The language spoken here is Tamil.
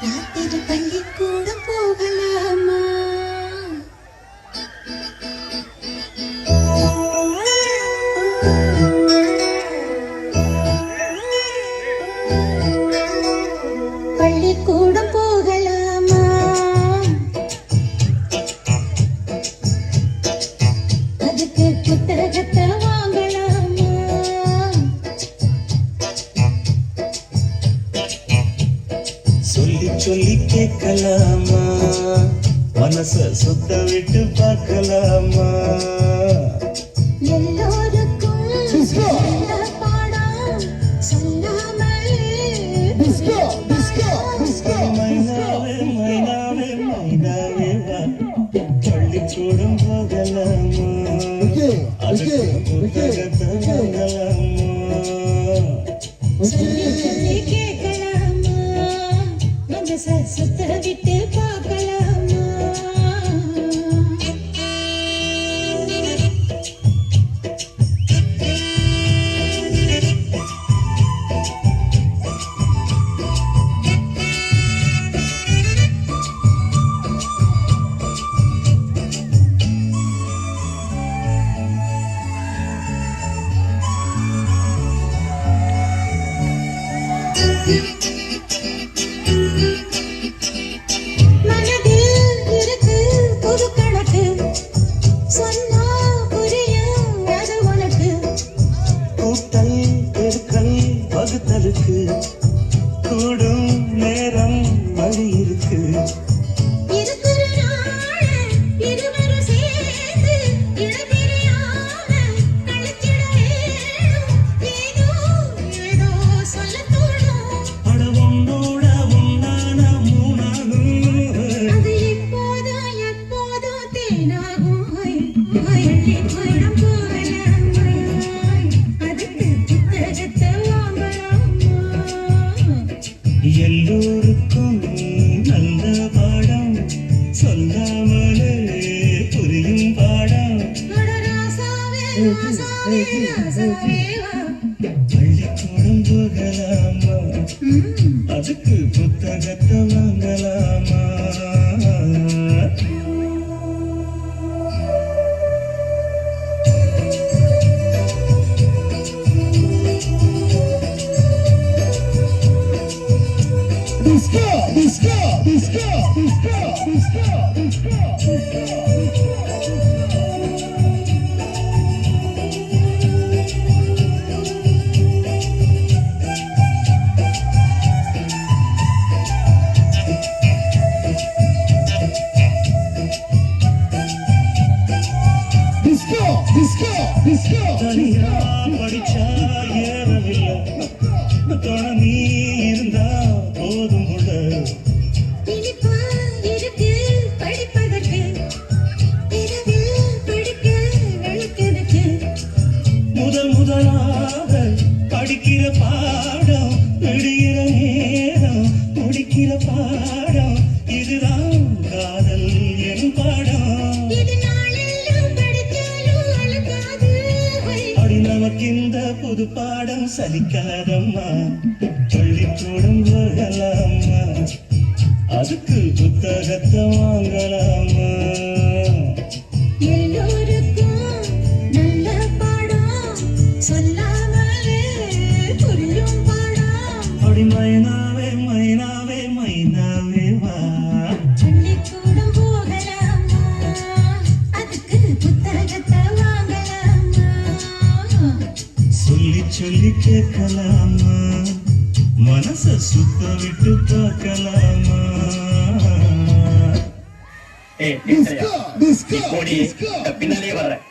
ராத்திரி பள்ளிக்கூடம் போகலாமா? பள்ளிக்கூடம் போகலாமா? அதுக்கு புத்தகத்தை வாங்கலாமா? சொல்லி சொல்லி கேட்கலாமா? மனச சுத்த விட்டு பார்க்கலாமா? எல்லோருக்கும் நல்ல பாடம் சொல்லாமலே மைனாவே மைனாவே மைனாவே வா, பள்ளிக்கூடம் போகலாமா? அதுக்கு புத்தகத்தை வாங்கலாமா? சொல்லி சொல்லி கேட்கலாமா? மனச சுத்த விட்டு பார்க்கலாமா? மனதில் இருக்கு புது கணக்கு, சொன்னா புரியும் அது உனக்கு. கூட்டல் பெருக்கல் வகுத்தலுக்கு கூடும் நேரம் வழி இருக்கு. இருக்கிற நாள இருவரும் சேர்ந்து இழப்பிரியாம கழிச்சிட வேணும். ஏதோ ஏதோ சொல்லத் தோணும். அட உன்னோட உன்னான மூணாகும். அது எப்போதும் எப்போதும் தேனாகும். பள்ளிக்கூடம் போகலாமா? அதுக்கு புத்தகத்தை வாங்கலாமா? எல்லோருக்கும் நல்ல பாடம் சொல்லாமலே புரியும் பாடம். அட ராசாவே ராசாவே ராசாவே வா. பள்ளிக்கூடம் போகலாமா? அதுக்கு புத்தகத்தை வாங்கலாமா? தனியா படிச்சா ஏறவில்லை, துணை நீ இருந்தா போதும் கூட. இனிப்பா இருக்கு படிப்பதற்கு, இரவில் படிக்க விளக்கெதுக்கு. முதலாக படிக்கிற பாடம் விடுகிற நேரம் முடிக்கிற பாடம். இதுதான் காதல் என் பாடம். இது நாளெல்லாம் படித்தாலும் அழுக்காது. அடி நமக்கு இந்த புது பாடம் சலிக்காதம்மா. பள்ளிக்கூடம் போகலாமா? அதுக்கு புத்தகத்தை வாங்கலாமா? எல்லோருக்கும் நல்ல பாடம் சொல்லாமலே புரியும் பாடம். அடி மைனாவே மைனாவே மைனாவே வா, பள்ளிக்கூடம் போகலாமா? அதுக்கு புத்தகத்தை வாங்கலாமா? சொல்லி சொல்லி கேட்கலாமா? மனச சுத்த விட்டு பார்க்கலாமா? பின்னாலே வர்றேன்.